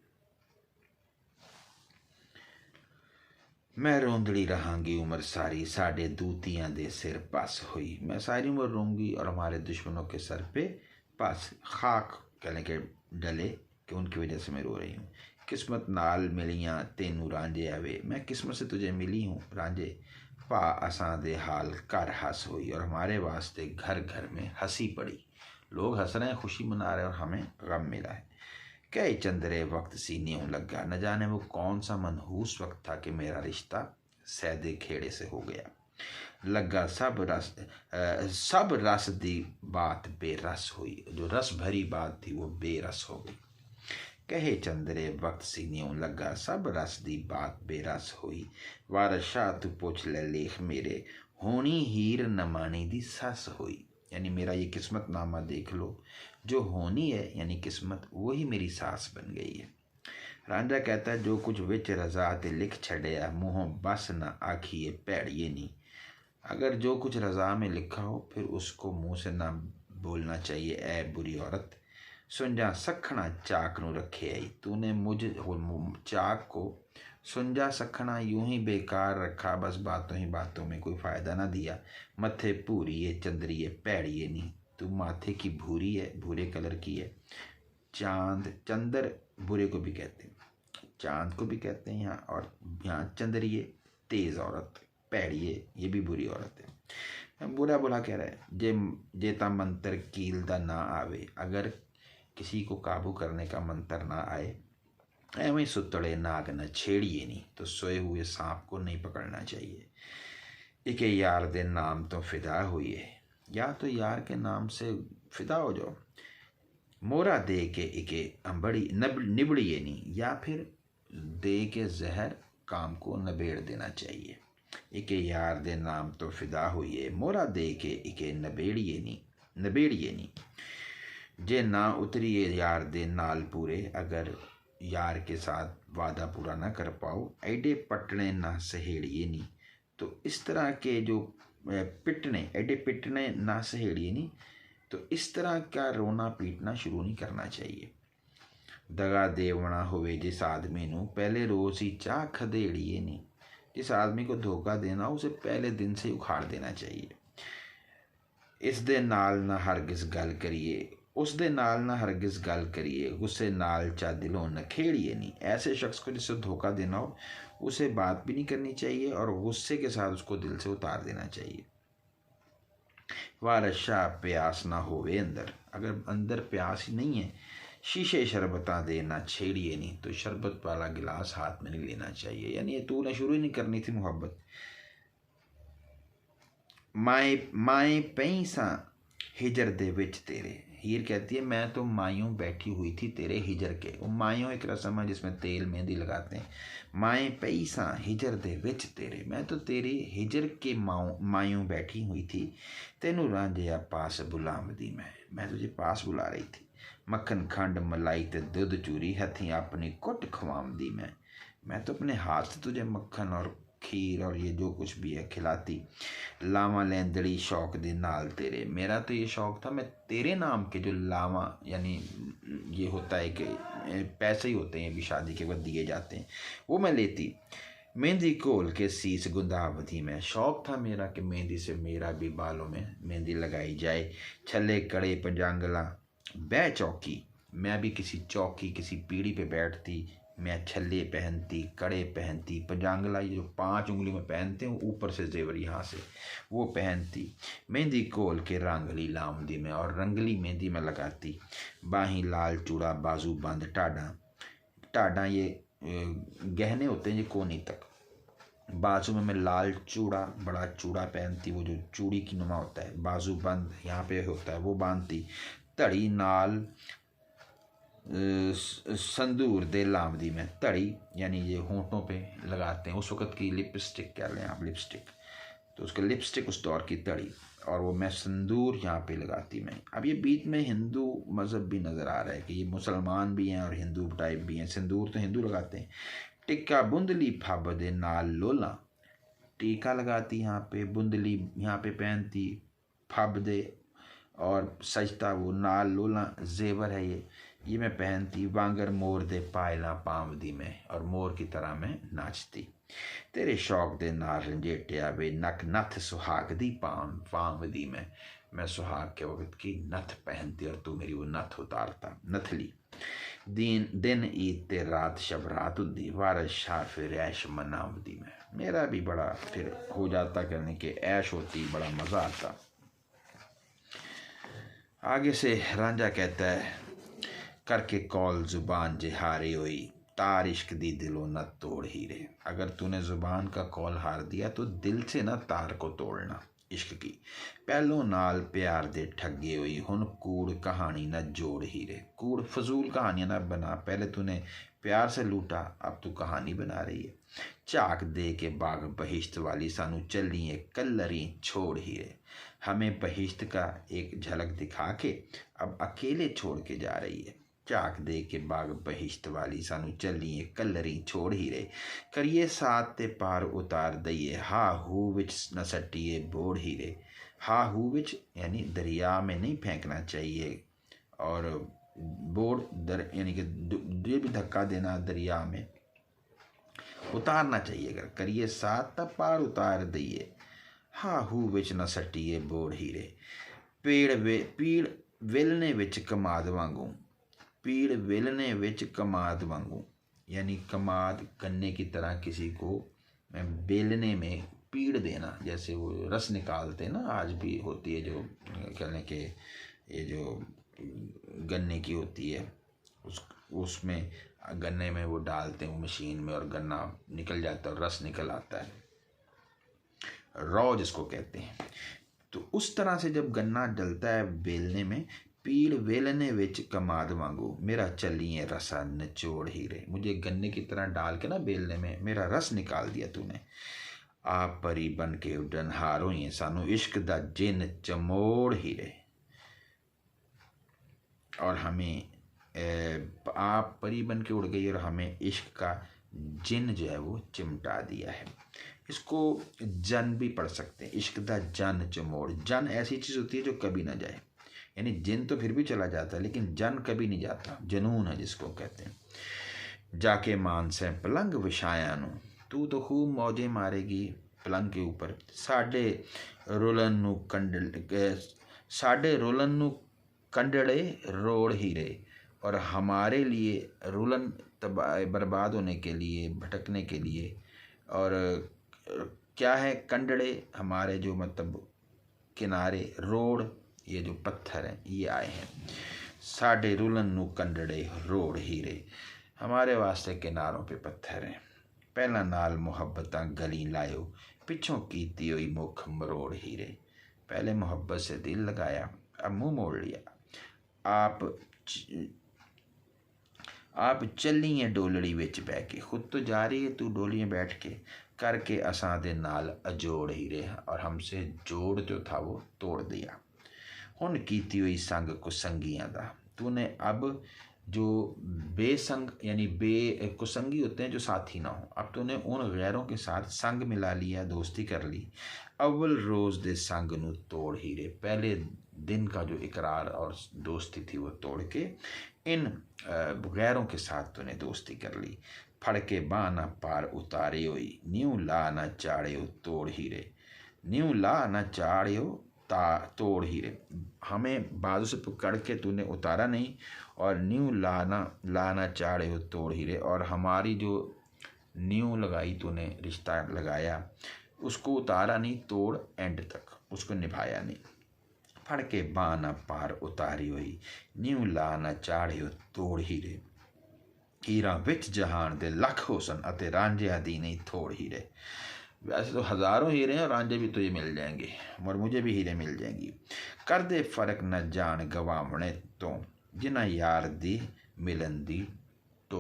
मैं रोंदड़ी रहांगी उम्र सारी, साढ़े दूतियां दे सिर पास हुई। मैं सारी उम्र रोंगी और हमारे दुश्मनों के सर पे पास खाक कहने के डले कि उनकी वजह से मैं रो रही हूँ। किस्मत नाल मिलियां तेनू रांझे आवे, मैं किस्मत से तुझे मिली हूँ रांझे। पा असां दे हाल कर हंस हुई, और हमारे वास्ते घर घर में हंसी पड़ी। लोग हंस रहे हैं, खुशी मना रहे हैं, और हमें गम मिला है। कई चंदरे वक्त सीनियों लगा, न जाने वो कौन सा मनहूस वक्त था कि मेरा रिश्ता सैदे खेड़े से हो गया। लगा सब रस दी बात बेरस हुई, जो रस भरी बात थी वो बेरस हो गई। कहे चंदरे वक्त सीनियों लगा, सब रस दी बात बेरस हुई। वारस शाह तू पुछ ले लेख मेरे, होनी हीर नमानी दी सस हुई। यानी मेरा ये किस्मत नामा देख लो, जो होनी है यानी किस्मत, वही मेरी सास बन गई है। रांझा कहता है, जो कुछ विच रजा ते लिख छड़िया, मुँहों बस न आखिए पैड़िए नी। अगर जो कुछ रजा में लिखा हो, फिर उसको मुँह से ना बोलना चाहिए, ऐ बुरी औरत। सुंजा सखना चाक नू रखे आई, तूने मुझ चाक को सुंजा सखना यूं ही बेकार रखा, बस बातों ही बातों में, कोई फ़ायदा ना दिया। मत्थे भूरी है चंद्रिए पैड़िए नहीं, तू माथे की भूरी है, भूरे कलर की है। चांद चंदर बुरे को भी कहते हैं, चांद को भी कहते हैं यहाँ, और यहाँ चंद्रिए तेज़ औरत, पैड़िए ये भी बुरी औरत है। बुरा बुला कह रहा है, जेता मंत्र कील दा ना आवे, अगर किसी को काबू करने का मंत्र ना आए, एवं सुतड़े नाग न छेड़िए नहीं, तो सोए हुए सांप को नहीं पकड़ना चाहिए। इके यार दे नाम तो फिदा हुई है, या तो यार के नाम से फिदा हो जाओ। मोरा दे के इके अंबड़ी निबड़िए नहीं, या फिर दे के जहर काम को नबेड़ देना चाहिए। इके यार दे नाम तो फिदा हुई है, मोरा दे के इके नबेड़िए नहीं। जे ना उतरिए यार दे नाल पूरे, अगर यार के साथ वादा पूरा ना कर पाओ, एडे पटने ना सहेड़िए नहीं। तो इस तरह के जो पिटने, एडे पिटने ना सहेड़िए नहीं, तो इस तरह का रोना पीटना शुरू नहीं करना चाहिए। दगा देवना होवे जिस आदमी नू, पहले रोज ही चाह खदेड़िए नहीं। जिस आदमी को धोखा देना, उसे पहले दिन से उखाड़ देना चाहिए। इस दे नाल ना हरगिज गल करिए, उस दे नाल ना हरगिज गल करिए, गुस्से नाल चा दिलों नखेड़िए नहीं। ऐसे शख्स को जिससे धोखा देना हो, उसे बात भी नहीं करनी चाहिए, और गुस्से के साथ उसको दिल से उतार देना चाहिए। वारस शाह प्यास ना होवे अंदर, अगर अंदर प्यास ही नहीं है, शीशे शरबता दे ना छेड़िए नहीं, तो शरबत वाला गिलास हाथ में नहीं लेना चाहिए। यानी तूने शुरू ही नहीं करनी थी मोहब्बत। माए पैसा हिजर दे विच तेरे, हीर कहती है, मैं तो मायूं बैठी हुई थी तेरे हिजर के। वो मायूं एक रस्म है जिसमें तेल मेहंदी लगाते हैं। माए पैसा हिजर दे विच तेरे, मैं तो तेरे हिजर के मायूं बैठी हुई थी। तेनू रांझिया पास बुलावदी मैं तुझे पास बुला रही थी। मक्खन खंड मलाई ते दुध चूरी, हथी अपनी कुट खवावदी मैं तो अपने हाथ से तुझे मक्खन और खीर और ये जो कुछ भी है खिलाती। लावा लैंदड़ी शौक दे नाल तेरे, मेरा तो ये शौक था, मैं तेरे नाम के जो लावा, यानी ये होता है कि पैसे ही होते हैं भी शादी के बाद दिए जाते हैं, वो मैं लेती। मेहंदी घोल के सीस गुंदावती मैं, शौक था मेरा कि मेहंदी से मेरा भी बालों में मेहंदी लगाई जाए। छल्ले कड़े पंजांगला बै चौकी, मैं भी किसी चौकी किसी पीढ़ी पे बैठती, मैं छल्ले पहनती, कड़े पहनती, पंजांगला ये जो 5 उंगली में पहनते हैं ऊपर से जेवर यहाँ से, वो पहनती। मेहंदी घोल के रंगली लामदी में, और रंगली मेहंदी में लगाती। बाही लाल चूड़ा बाजू बंद टाडा ये गहने होते हैं ये कोनी तक। बाजू में मैं लाल चूड़ा, बड़ा चूड़ा पहनती, वो जो चूड़ी की नुमा होता है, बाजू बंद यहाँ पे होता है, वो बांधती। धड़ी नाल संदूर दे लामदी में तड़ी, यानी ये होंठों पे लगाते हैं, उस वक़्त की लिपस्टिक कह लें आप, लिपस्टिक, तो उसका लिपस्टिक उस दौर की तड़ी, और वो मैं संदूर यहाँ पे लगाती मैं। अब ये बीच में हिंदू मज़हब भी नज़र आ रहा है कि ये मुसलमान भी हैं और हिंदू टाइप भी हैं। सिंदूर तो हिंदू लगाते हैं। टिक्का बुंदली फब दे नाल लोला, टीका लगाती यहाँ पे, बुंदली यहाँ पे पहनती, फब दे और सजता वो, नाल लोला जेवर है ये मैं पहनती, वांगर मोर दे पायला पावदी में, और मोर की तरह मैं नाचती। तेरे शौक दे नाल रंजेटिया वे नक नथ सुहाग दी पावदी में, मैं सुहाग के वक्त की नथ पहनती और तू मेरी वो नथ उतारता, नथली। दिन ईद ते रात शब रात उद्दी, वारस शाह फिर ऐश मनावदी में, मेरा भी बड़ा फिर हो जाता करने के, ऐश होती, बड़ा मज़ा आता। आगे से रांझा कहता है, करके कौल जुबान जे हारे होई, तार इश्क दी दिलो न तोड़ हीरे। अगर तूने जुबान का कौल हार दिया तो दिल से ना तार को तोड़ना इश्क की। पहलों नाल प्यार दे ठगे हुई, हुन कूड़ कहानी न जोड़ हीरे। कूड़ फजूल कहानियां ना बना, पहले तूने प्यार से लूटा, अब तू कहानी बना रही है। झाक दे के बाग बहिश्त वाली, सानू चलिए कल्लरी छोड़ हीरे। हमें बहिश्त का एक झलक दिखा के अब अकेले छोड़ के जा रही है। झाक दे के बाग बहिश्त वाली, सानू चलिए कल्लरी छोड़ हीरे। करिए साथ ते पार उतार दइए, हा हू विच न सटिए बोड़ हीरे। हा हू विच यानी दरिया में नहीं फेंकना चाहिए, और बोड़ दर यानी कि जो भी धक्का देना दरिया में उतारना चाहिए। अगर करिए साथ तब पार उतार दइए, हा हू विच न सटिए बोड़ हीरे। पीड़ वेलने विच कमाद वांगू, पीड़ वेलने विच कमाद वांगू, यानी कमाद गन्ने की तरह किसी को बेलने में पीड़ देना, जैसे वो रस निकालते हैं ना, आज भी होती है जो कहने के, ये जो गन्ने की होती है, उसमें गन्ने में वो डालते हैं वो मशीन में, और गन्ना निकल जाता है और रस निकल आता है, रॉ जिसको कहते हैं। तो उस तरह से जब गन्ना डलता है बेलने में, पीड़ वेलने विच कमाद वांगू, मेरा चलिए रसा निचोड़ हीरे। मुझे गन्ने की तरह डाल के ना बेलने में मेरा रस निकाल दिया तूने। आप परी बन के उडन हार होइए, सानू इश्क दा जिन चमोड़ हीरे। और हमें आप परी बन के उड़ गई और हमें इश्क का जिन जो है वो चिमटा दिया है। इसको जन भी पढ़ सकते हैं, इश्क दा जन चमोड़। जन ऐसी चीज़ होती है जो कभी ना जाए, यानी जिन तो फिर भी चला जाता है, लेकिन जन कभी नहीं जाता, जनून है जिसको कहते हैं। जाके मान से पलंग विछाया नू, तू तो खूब मौजे मारेगी पलंग के ऊपर। साडे रोलन नू कंडड़े रोड़ हीरे, और हमारे लिए रुलन बर्बाद होने के लिए, भटकने के लिए, और क्या है कंडड़े हमारे जो मतलब किनारे, रोड़ ये जो पत्थर हैं ये आए हैं। साडे रुलन नू कंडड़े रोड़ हीरे, हमारे वास्ते किनारों पे पत्थर हैं। पहला नाल मुहब्बतां गली लायो, पिछों कीती हुई मुख मरोड़ हीरे। पहले मोहब्बत से दिल लगाया, अब मुंह मोड़ लिया। आप चलिए डोलड़ी विच बह के, खुद तो जा रही है तू डोली में बैठ के, करके असां दे नाल अजोड़ हीरे, और हमसे जोड़ जो था वो तोड़ दिया। हुन कीती हुई संग कुसंगियां दा, तूने अब जो बेसंग यानी कुसंगी होते हैं जो साथी ना हो, अब तूने उन गैरों के साथ संग मिला लिया, दोस्ती कर ली। अव्वल रोज़ दे संग नू तोड़ हीरे, पहले दिन का जो इकरार और दोस्ती थी वो तोड़ के इन गैरों के साथ तूने दोस्ती कर ली। फड़ के बाना पार उतारे हुई, न्यू ला ना चाड़े तोड़ हीरे। न्यू ला ना चाड़े तोड़ हीरे, हमें बाजू से पकड़ के तूने उतारा नहीं, और न्यू लाना चाड़े हो तोड़ हीरे, और हमारी जो न्यू लगाई तूने, रिश्ता लगाया, उसको उतारा नहीं, तोड़ एंड तक उसको निभाया नहीं। फड़ के बाना पार उतारी हुई, न्यू लाना चाड़े हो तोड़ हीरे। हीरा विच जहान दे लख हुसन, अते रांझिया दी नहीं थोड़ हीरे। वैसे तो हज़ारों हीरे हैं और रांझे भी तुझे मिल जाएंगे, और मुझे भी हीरे मिल जाएंगी। कर दे फ़र्क न जान गवावणे तो, जिन्हें यार दी मिलन दी तो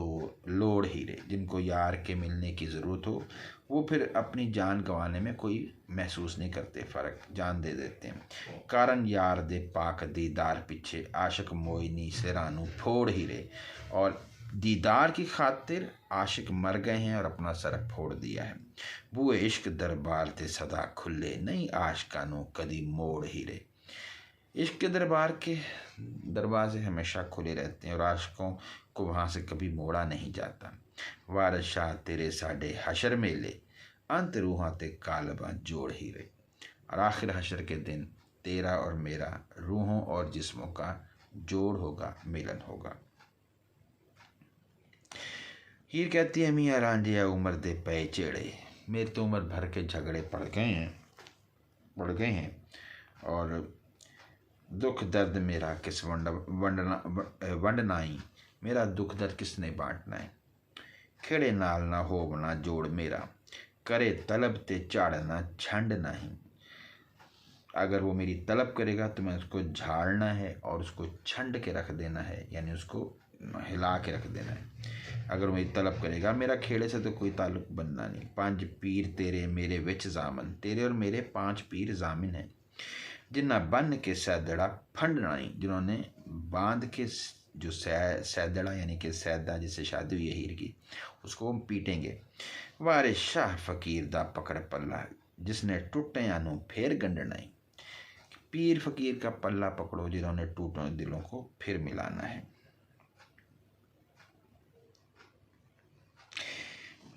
लोड़ हीरे। जिनको यार के मिलने की ज़रूरत हो वो फिर अपनी जान गंवाने में कोई महसूस नहीं करते, फ़र्क जान दे देते हैं। कारण यार दे पाक दीदार पीछे आशिक मोइनी सिरानू फोड़ हीरे। और दीदार की खातिर आशिक मर गए हैं और अपना सर फोड़ दिया है। वो इश्क दरबार थे सदा खुले नहीं आशिकानों कदी मोड़ हीरे। इश्क के दरबार के दरवाजे हमेशा खुले रहते हैं और आशिकों को वहाँ से कभी मोड़ा नहीं जाता। वारस शाह तेरे साडे हशर मेले अंत रूहां ते कालबा जोड़ हीरे। और आखिर हशर के दिन तेरा और मेरा रूहों और जिस्मों का जोड़ होगा, मिलन होगा। हीर कहती है मियाँ रांझिया उम्र दे पे चेड़े। मेरे तो उम्र भर के झगड़े पड़ गए हैं और दुख दर्द मेरा किस वंडनाई। मेरा दुख दर्द किसने बांटना है। खेड़े नाल ना होवना जोड़ मेरा करे तलब ते झाड़ना छंड नहीं। अगर वो मेरी तलब करेगा तो मैं उसको झाड़ना है और उसको छंड के रख देना है, यानी उसको हिला के रख देना है। अगर मेरी तलब करेगा, मेरा खेड़े से तो कोई ताल्लुक बनना नहीं। 5 पीर तेरे मेरे विच जामन। तेरे और मेरे 5 पीर जामिन हैं जिन्ना बन के सैदड़ा फंडना ही। जिन्होंने बांध के जो सैदड़ा यानी कि सैदा जिससे शादी हुई है हीर की, उसको हम पीटेंगे। वारे शाह फकीर दा पकड़ पल्ला जिसने टूटियां नूं फिर गंढना ही। पीर फकीर का पल्ला पकड़ो जिन्होंने टूटे दिलों को फिर मिलाना है।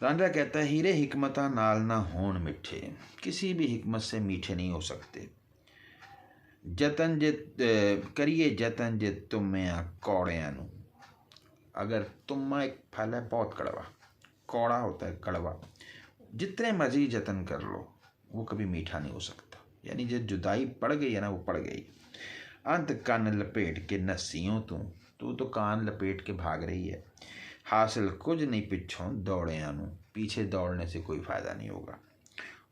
रांझा कहता है हीरे हिकमता नाल ना होन मिठे। किसी भी हिकमत से मीठे नहीं हो सकते। जतन जे करिए जतन जे तुम्हें कौड़ियां नूं। अगर तुम्मा एक फल है बहुत कड़वा, कौड़ा होता है कड़वा, जितने मर्जी जतन कर लो वो कभी मीठा नहीं हो सकता। यानी जो जुदाई पड़ गई है ना, वो पड़ गई। अंत कान लपेट के नस्सियों तू तो कान लपेट के भाग रही है। हासिल कुछ नहीं पिछों दौड़ियां नूं। पीछे दौड़ने से कोई फ़ायदा नहीं होगा।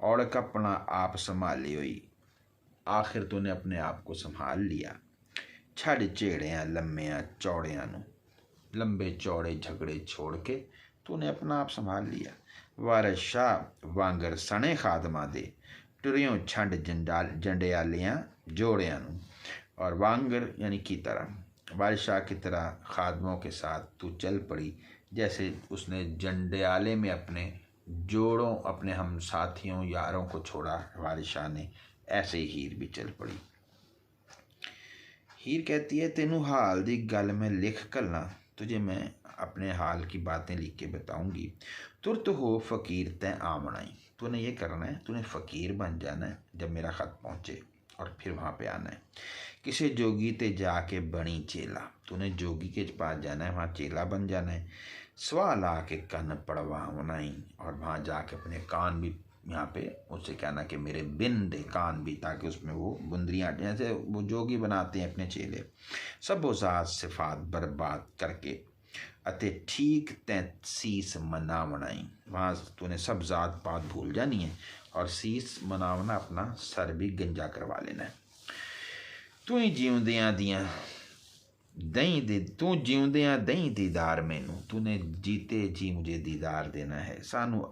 औड़क अपना आप संभाली हुई। आखिर तूने अपने आप को संभाल लिया। छड़ चेड़ियाँ लम्बियाँ चौड़ियां नूं। लंबे चौड़े झगड़े छोड़ के तूने अपना आप संभाल लिया। वारस शाह वांगर सने खादमा दे टुरियों छंड जंडियालियाँ जोड़ियां नूं। और वांगर यानी की तरह, वारिस शाह की तरह खादमों के साथ तू चल पड़ी जैसे उसने जंडियाले में अपने जोड़ों अपने हम साथियों यारों को छोड़ा। वारिस शाह ने ऐसे ही हीर भी चल पड़ी। हीर कहती है तेनू हाल दी गल में लिख कलना, तुझे मैं अपने हाल की बातें लिख के बताऊंगी। तुरत हो फकीर तय आमना ही। तूने ये करना है, तूने फ़कीर बन जाना है जब मेरा ख़त पहुँचे और फिर वहाँ पे आना है। किसी जोगी ते जाके बनी चेला। तूने जोगी के पास जाना है, वहाँ चेला बन जाना है। सवाल आके कन पड़वाना ही। और वहाँ जाके अपने कान भी यहाँ पे उससे कहना कि मेरे बिन दे कान भी, ताकि उसमें वो बुंदरियाँ जैसे वो जोगी बनाते हैं अपने चेले। सब वो ज़ात सिफात बर्बाद करके अते ठीक तैं सीस मनावना ही। वहाँ तूने सब ज़ात पात भूल जानी है और सीस मनावना, अपना सर भी गंजा करवा लेना है। तू ही जीवदियाँ दियाँ दही दे, तू जीवदियाँ दही दीदार मैनू। तूने जीते जी मुझे दीदार देना है। सानू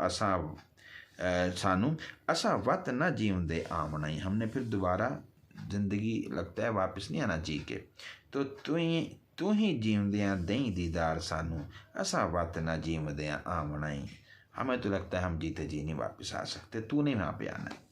असा वत ना जीवदे आमना ही। हमने फिर दोबारा जिंदगी लगता है वापस नहीं आना जी के। तो तू ही जीवदियाँ दही दीदार सानू असा वत ना जीवदियाँ आमना ही। हमें तो लगता है हम जीते जी नहीं वापस आ सकते, तू नहीं वहाँ पे आना है।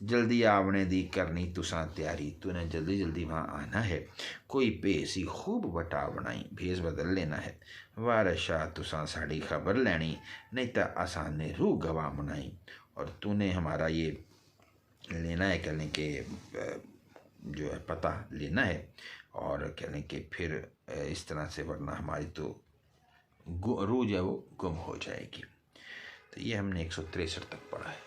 जल्दी आवने दी करनी तुसा तैयारी। तूने जल्दी जल्दी वहाँ आना है। कोई भेस ही खूब वटा बनाई, भेस बदल लेना है। वारस शाह तुसा साड़ी खबर लेनी, नहीं तो आसान ने रूह गवा बनाई। और तूने हमारा ये लेना है, कह लें कि जो है पता लेना है, और कह लें कि फिर इस तरह से, वरना हमारी तो रूह जो है वो गुम हो जाएगी। तो ये हमने 163 तक पढ़ा है।